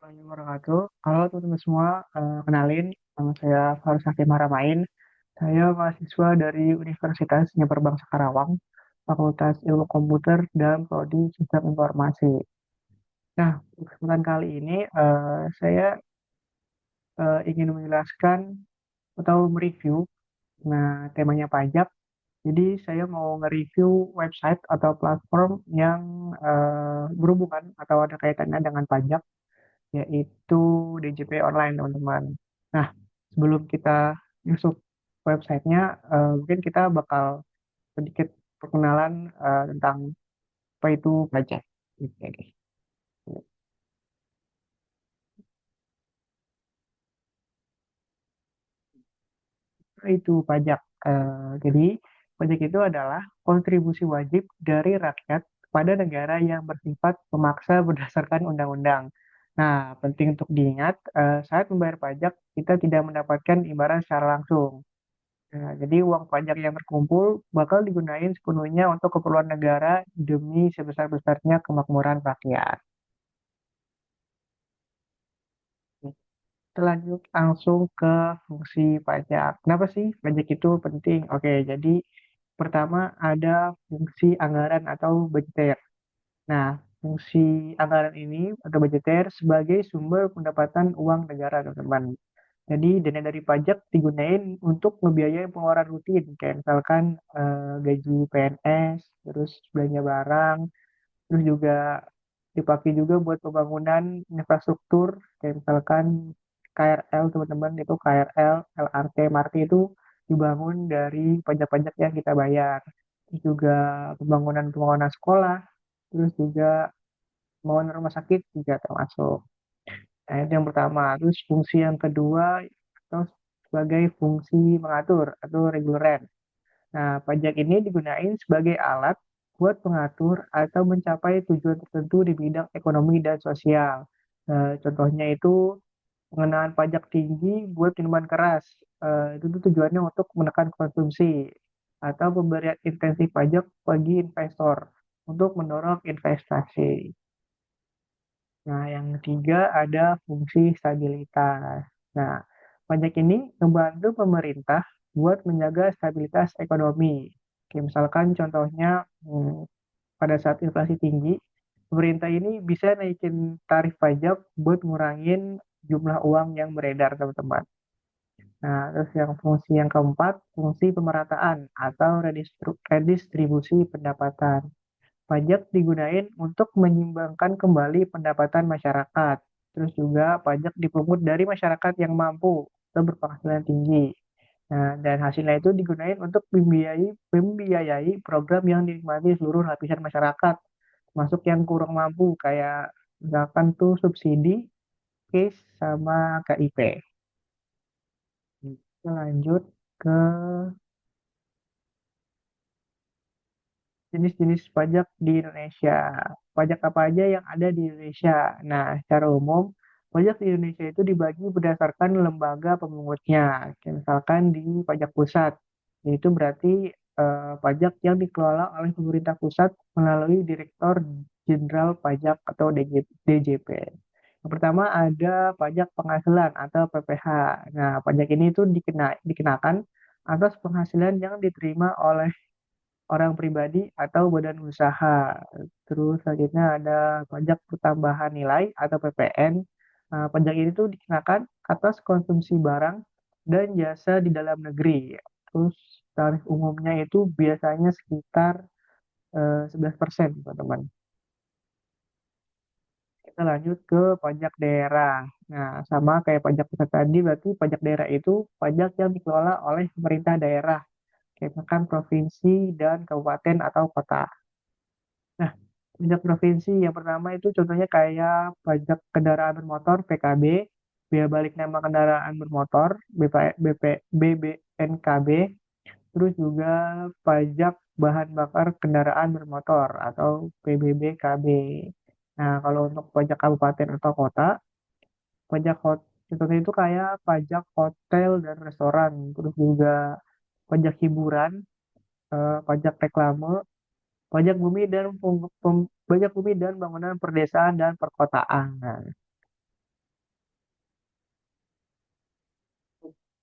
Warahmatullahi wabarakatuh. Halo teman-teman semua, kenalin nama saya Faris Hakim Haramain. Saya mahasiswa dari Universitas Nyeberbangsa Karawang, Fakultas Ilmu Komputer dan Prodi Sistem Informasi. Nah, untuk kesempatan kali ini saya ingin menjelaskan atau mereview. Nah, temanya pajak. Jadi saya mau nge-review website atau platform yang berhubungan atau ada kaitannya dengan pajak, yaitu DJP Online, teman-teman. Nah, sebelum kita masuk websitenya, mungkin kita bakal sedikit perkenalan tentang apa itu pajak. Oke. Apa itu pajak? Jadi, pajak itu adalah kontribusi wajib dari rakyat pada negara yang bersifat memaksa berdasarkan undang-undang. Nah, penting untuk diingat, saat membayar pajak, kita tidak mendapatkan imbalan secara langsung. Nah, jadi uang pajak yang terkumpul bakal digunain sepenuhnya untuk keperluan negara demi sebesar-besarnya kemakmuran rakyat. Kita lanjut langsung ke fungsi pajak. Kenapa sih pajak itu penting? Oke, jadi pertama ada fungsi anggaran atau budgeter. Nah, fungsi anggaran ini atau budgeter sebagai sumber pendapatan uang negara, teman-teman. Jadi dana dari pajak digunain untuk ngebiayain pengeluaran rutin, kayak misalkan gaji PNS, terus belanja barang, terus juga dipakai juga buat pembangunan infrastruktur, kayak misalkan KRL, teman-teman, itu KRL, LRT, MRT itu dibangun dari pajak-pajak yang kita bayar. Terus juga pembangunan-pembangunan sekolah, terus juga pembangunan rumah sakit juga termasuk. Nah, itu yang pertama. Terus fungsi yang kedua atau sebagai fungsi mengatur atau reguleran. Nah, pajak ini digunain sebagai alat buat mengatur atau mencapai tujuan tertentu di bidang ekonomi dan sosial. Contohnya itu pengenaan pajak tinggi buat minuman keras. Itu tuh tujuannya untuk menekan konsumsi atau pemberian insentif pajak bagi investor untuk mendorong investasi. Nah, yang ketiga ada fungsi stabilitas. Nah, pajak ini membantu pemerintah buat menjaga stabilitas ekonomi. Kayak misalkan contohnya pada saat inflasi tinggi, pemerintah ini bisa naikin tarif pajak buat ngurangin jumlah uang yang beredar, teman-teman. Nah, terus yang fungsi yang keempat, fungsi pemerataan atau redistribusi pendapatan. Pajak digunain untuk menyimbangkan kembali pendapatan masyarakat. Terus juga pajak dipungut dari masyarakat yang mampu atau berpenghasilan tinggi. Nah, dan hasilnya itu digunain untuk membiayai program yang dinikmati seluruh lapisan masyarakat, termasuk yang kurang mampu, kayak misalkan tuh subsidi, KIS, sama KIP. Kita lanjut ke jenis-jenis pajak di Indonesia. Pajak apa aja yang ada di Indonesia? Nah, secara umum, pajak di Indonesia itu dibagi berdasarkan lembaga pemungutnya. Kayak misalkan di pajak pusat, yaitu berarti pajak yang dikelola oleh pemerintah pusat melalui Direktur Jenderal Pajak atau DJP. Yang pertama ada pajak penghasilan atau PPh. Nah, pajak ini itu dikenakan atas penghasilan yang diterima oleh orang pribadi atau badan usaha. Terus selanjutnya ada pajak pertambahan nilai atau PPN. Nah, pajak ini tuh dikenakan atas konsumsi barang dan jasa di dalam negeri. Terus tarif umumnya itu biasanya sekitar 11%, teman-teman. Kita lanjut ke pajak daerah. Nah, sama kayak pajak pusat tadi, berarti pajak daerah itu pajak yang dikelola oleh pemerintah daerah, kayak misalkan provinsi dan kabupaten atau kota. Nah, pajak provinsi yang pertama itu contohnya kayak pajak kendaraan bermotor PKB, biaya balik nama kendaraan bermotor BBNKB, terus juga pajak bahan bakar kendaraan bermotor atau PBBKB. Nah, kalau untuk pajak kabupaten atau kota, pajak contohnya itu kayak pajak hotel dan restoran, terus juga pajak hiburan, pajak reklame, pajak bumi dan pajak bumi dan bangunan perdesaan dan perkotaan. Nah,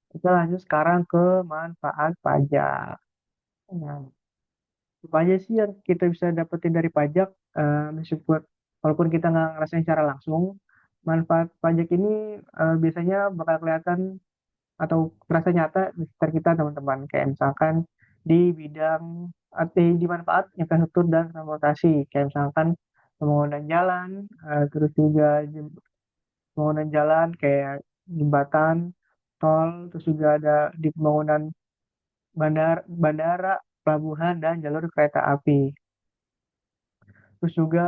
Kita lanjut sekarang ke manfaat pajak. Nah, apa aja sih yang kita bisa dapetin dari pajak? Meskipun walaupun kita nggak ngerasain secara langsung, manfaat pajak ini biasanya bakal kelihatan atau terasa nyata di sekitar kita teman-teman. Kayak misalkan di bidang di manfaat infrastruktur dan transportasi. Kayak misalkan pembangunan jalan, terus juga pembangunan jalan kayak jembatan, tol, terus juga ada di pembangunan bandara, pelabuhan, dan jalur kereta api. Terus juga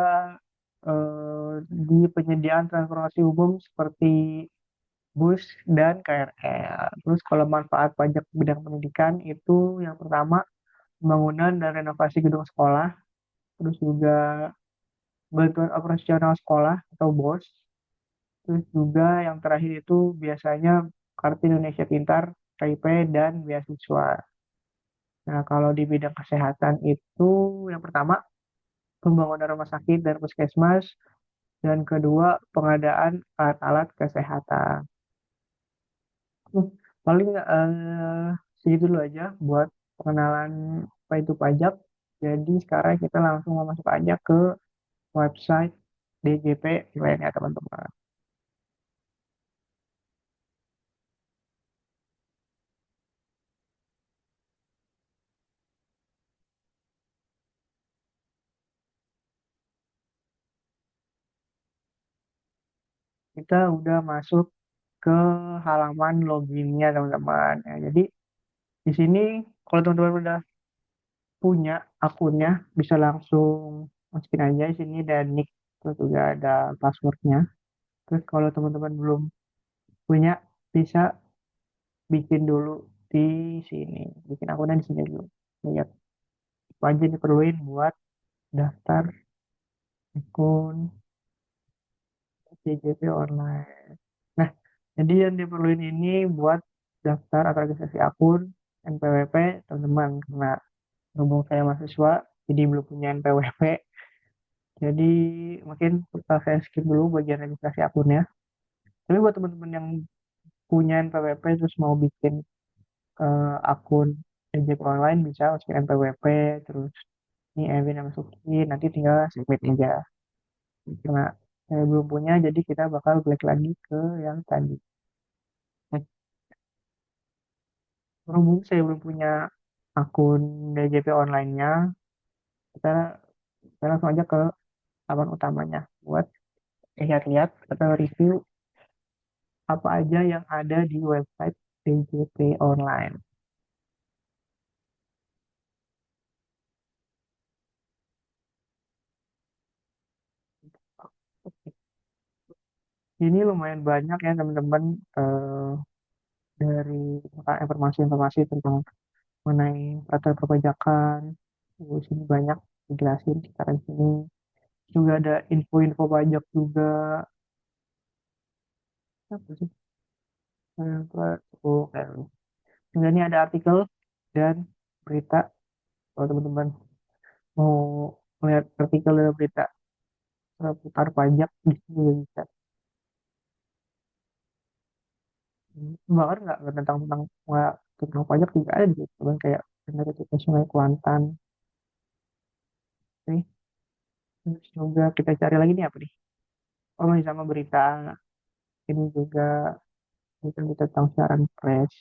di penyediaan transportasi umum seperti bus dan KRL. Terus kalau manfaat pajak bidang pendidikan itu yang pertama pembangunan dan renovasi gedung sekolah, terus juga bantuan operasional sekolah atau BOS, terus juga yang terakhir itu biasanya Kartu Indonesia Pintar, KIP, dan beasiswa. Nah, kalau di bidang kesehatan itu yang pertama pembangunan rumah sakit dan puskesmas, dan kedua pengadaan alat-alat kesehatan. Hmm, paling segitu dulu aja buat pengenalan apa itu pajak. Jadi sekarang kita langsung mau masuk aja ke website DJP lainnya teman-teman. Kita udah masuk ke halaman loginnya teman-teman. Ya, jadi di sini kalau teman-teman udah punya akunnya bisa langsung masukin aja di sini dan nick, terus juga ada passwordnya. Terus kalau teman-teman belum punya bisa bikin dulu di sini, bikin akunnya di sini dulu. Lihat apa aja diperluin buat daftar akun JJP online. Nah, jadi yang diperluin ini buat daftar atau registrasi akun NPWP teman-teman, karena berhubung saya mahasiswa jadi belum punya NPWP, jadi mungkin saya skip dulu bagian registrasi akunnya. Tapi buat teman-teman yang punya NPWP terus mau bikin akun JJP online bisa masukin NPWP, terus ini Evin yang masukin, nanti tinggal submit aja. Karena saya belum punya, jadi kita bakal klik lagi ke yang tadi. Nah, berhubung saya belum punya akun DJP online-nya, kita langsung aja ke halaman utamanya buat lihat-lihat atau review apa aja yang ada di website DJP online. Ini lumayan banyak ya teman-teman, dari informasi-informasi tentang mengenai peraturan perpajakan. Terus ini banyak dijelasin sekarang sini. Juga ada info-info pajak juga. Apa sih? Oh, juga ini ada artikel dan berita. Kalau teman-teman mau melihat artikel dan berita seputar pajak di sini juga bisa. Bahkan nggak tentang tentang nggak tentang pajak juga ada di situ kan, kayak tentang ketika Sungai Kuantan. Nih, terus juga kita cari lagi nih apa nih? Oh, masih sama berita ini juga berita tentang siaran pers.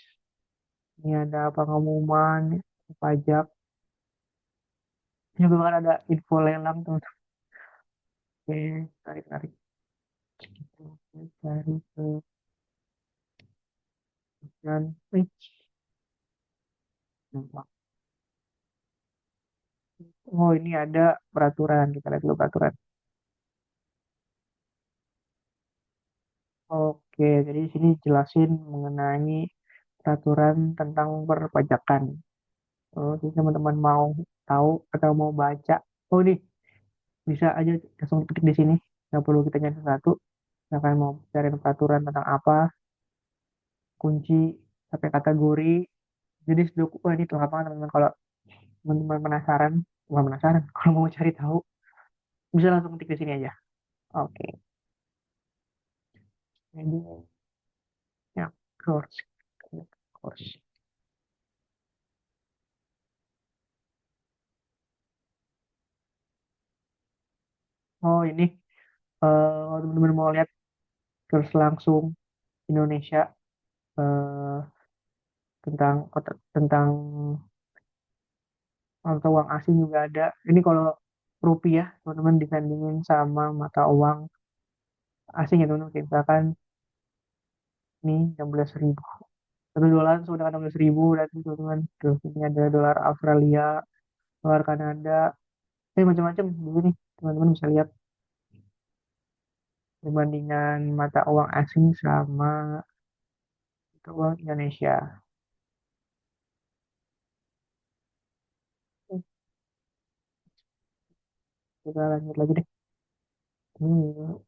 Ini ada pengumuman pajak. Ini juga kan ada info lelang tuh. Oke, tarik tarik. Cari ke dan oh ini ada peraturan, kita lihat dulu peraturan. Oke, jadi di sini jelasin mengenai peraturan tentang perpajakan. Oh, jadi teman-teman mau tahu atau mau baca, oh nih bisa aja langsung ketik di sini. Nggak perlu kita nyari satu. Misalkan mau cari peraturan tentang apa, kunci sampai kategori. Jadi wah ini lengkap banget teman-teman. Kalau teman-teman penasaran, bukan penasaran, kalau mau cari tahu bisa langsung ketik di sini aja. Oke, jadi ya, course. course. Oh ini teman-teman mau lihat terus langsung Indonesia eh, tentang mata uang asing juga ada. Ini kalau rupiah teman-teman dibandingin sama mata uang asing ya teman-teman. Kayak misalkan ini 16.000. Satu dolar sudah 16.000 dan teman-teman. Terus ini ada dolar Australia, dolar Kanada, macam-macam. Jadi teman-teman bisa lihat perbandingan mata uang asing sama mata uang Indonesia. Kita lanjut lagi deh. Hmm.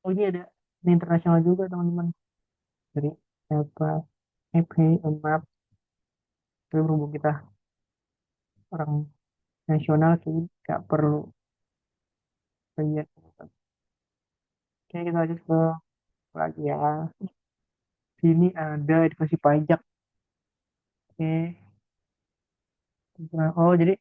Oh ini ada ini internasional juga teman-teman. Dari apa? Map. Tapi berhubung kita orang nasional jadi nggak perlu lihat. Oke kita lanjut ke lagi ya. Sini ada edukasi pajak. Oke. Nah, oh jadi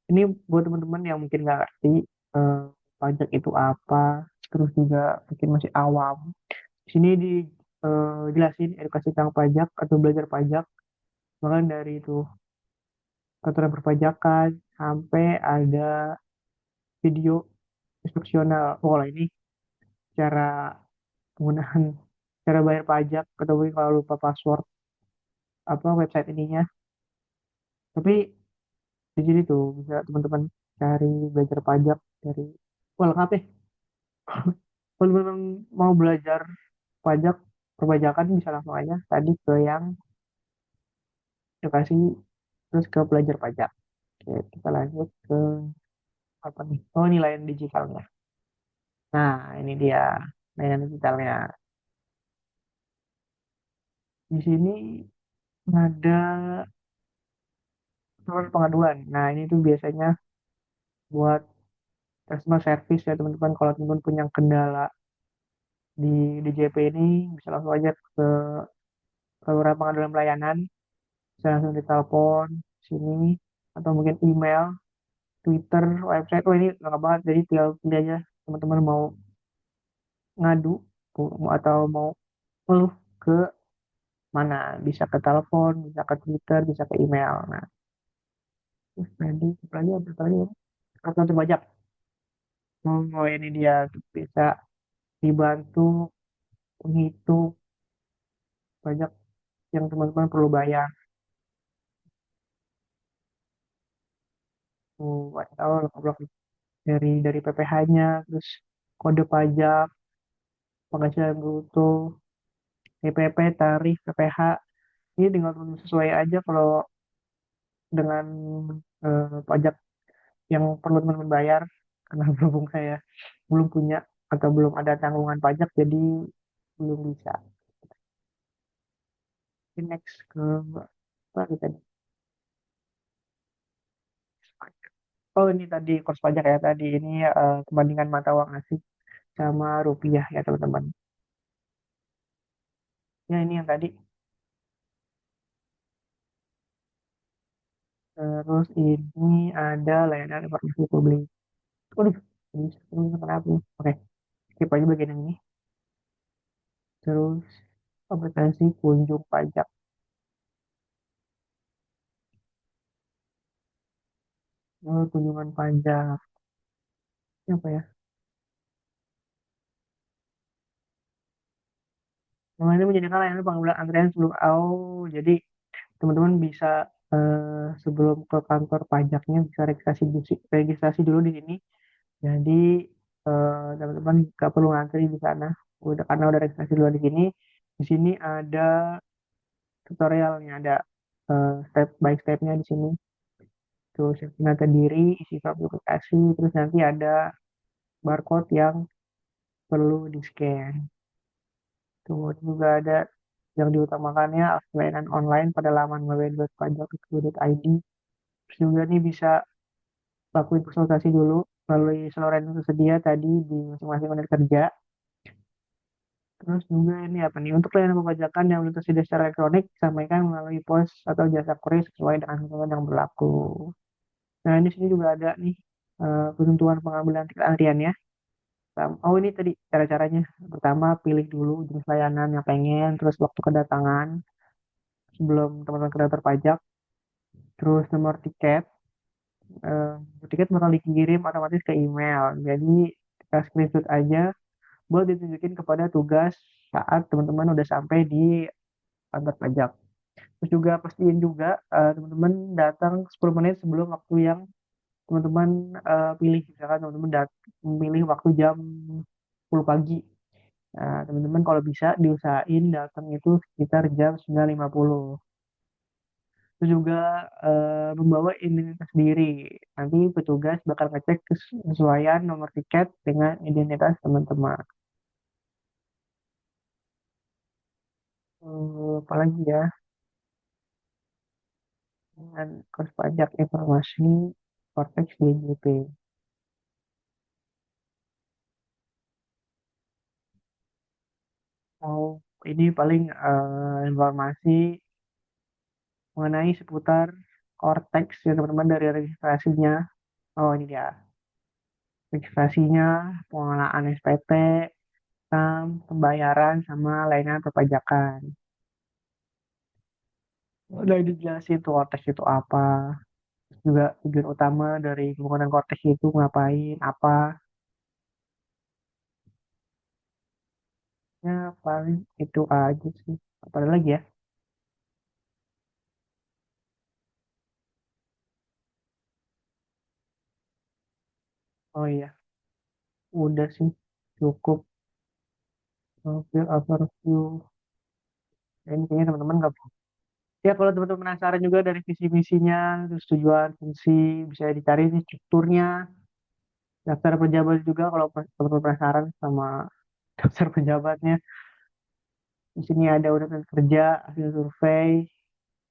ini buat teman-teman yang mungkin nggak ngerti eh, pajak itu apa, terus juga mungkin masih awam. Di sini dijelasin edukasi tentang pajak atau belajar pajak, bahkan dari itu peraturan perpajakan sampai ada video instruksional. Oh lah ini cara penggunaan cara bayar pajak atau mungkin kalau lupa password apa website ininya. Tapi di sini tuh bisa teman-teman cari belajar pajak dari wah lengkap ya. Kalau teman-teman mau belajar pajak perpajakan bisa langsung aja tadi ke yang edukasi terus ke belajar pajak. Oke, kita lanjut ke apa nih? Oh, ini layanan digitalnya. Nah, ini dia layanan digitalnya. Di sini ada nomor pengaduan. Nah, ini tuh biasanya buat customer service ya teman-teman. Kalau teman-teman punya kendala di DJP ini bisa langsung aja ke saluran pengaduan pelayanan, bisa langsung ditelepon sini atau mungkin email, Twitter, website. Oh ini lengkap banget. Jadi tinggal pilih aja teman-teman mau ngadu atau mau ngeluh ke mana. Bisa ke telepon, bisa ke Twitter, bisa ke email. Nah, terus tadi apa lagi apa lagi ya? Kartu pajak. Oh ini dia tuh bisa dibantu menghitung pajak yang teman-teman perlu bayar. Atau lengkap dari PPh-nya, terus kode pajak, penghasilan bruto, PPP, tarif, PPh. Ini tinggal teman-teman sesuai aja kalau dengan pajak yang perlu teman-teman bayar. Karena berhubung saya belum punya atau belum ada tanggungan pajak, jadi belum bisa. Oke, next ke apa kita nih? Oh ini tadi kurs pajak ya tadi ini perbandingan mata uang asing sama rupiah ya teman-teman. Ya ini yang tadi. Terus ini ada layanan informasi publik. Waduh, ini kenapa nih? Oke, skip aja bagian yang ini. Terus aplikasi kunjung pajak. Kunjungan pajak. Ini apa ya? Nah, ini menyediakan layanan pengambilan antrean sebelum. Oh, jadi teman-teman bisa. sebelum ke kantor pajaknya bisa registrasi dulu di sini. Jadi teman-teman nggak perlu ngantri di sana. Udah karena udah registrasi dulu di sini. Di sini ada tutorialnya, ada step by stepnya di sini. Terus data diri, isi aplikasi, terus nanti ada barcode yang perlu di scan. Terus juga ada yang diutamakannya layanan online pada laman www.pajak.go.id. Terus juga nih bisa lakuin konsultasi dulu melalui saluran yang tersedia tadi di masing-masing unit kerja. Terus juga ini apa nih, untuk layanan perpajakan yang belum tersedia secara elektronik, sampaikan melalui pos atau jasa kurir sesuai dengan ketentuan yang berlaku. Nah, di sini juga ada nih ketentuan pengambilan tiket antriannya. Oh, ini tadi cara-caranya. Pertama, pilih dulu jenis layanan yang pengen, terus waktu kedatangan sebelum teman-teman ke daftar pajak, terus nomor tiket. Eh, Tiket bakal dikirim otomatis ke email. Jadi, kita screenshot aja buat ditunjukin kepada tugas saat teman-teman udah sampai di kantor pajak. Terus juga pastiin juga teman-teman datang 10 menit sebelum waktu yang teman-teman pilih. Misalkan teman-teman memilih waktu jam 10 pagi. Nah, teman-teman kalau bisa diusahain datang itu sekitar jam 9.50. Terus juga membawa identitas diri. Nanti petugas bakal ngecek kesesuaian nomor tiket dengan identitas teman-teman. Apalagi ya, dengan kos pajak informasi Cortex DJP. Oh, ini paling informasi mengenai seputar Cortex ya teman-teman dari registrasinya. Oh, ini dia. Registrasinya, pengelolaan SPT, pembayaran, sama layanan perpajakan. Udah dijelasin tuh Cortex itu apa. Terus juga tujuan utama dari pembangunan Cortex itu ngapain, apa. Ya, paling itu aja sih. Apa ada lagi ya? Oh iya, udah sih. Cukup profil overview. Ya, ini kayaknya teman-teman nggak. Ya, kalau teman-teman penasaran juga dari visi misinya, terus tujuan, fungsi, bisa dicari nih strukturnya, daftar pejabat juga kalau teman-teman penasaran sama daftar pejabatnya. Di sini ada urutan kerja, hasil survei,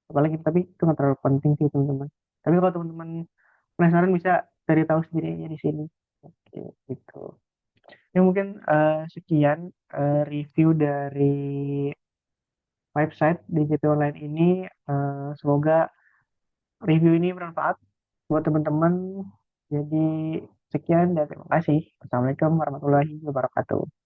apalagi tapi itu nggak terlalu penting sih teman-teman. Tapi kalau teman-teman penasaran bisa cari tahu sendiri aja di sini. Oke, gitu. Ya mungkin sekian review dari website DJP Online ini. Semoga review ini bermanfaat buat teman-teman. Jadi sekian dan terima kasih. Assalamualaikum warahmatullahi wabarakatuh.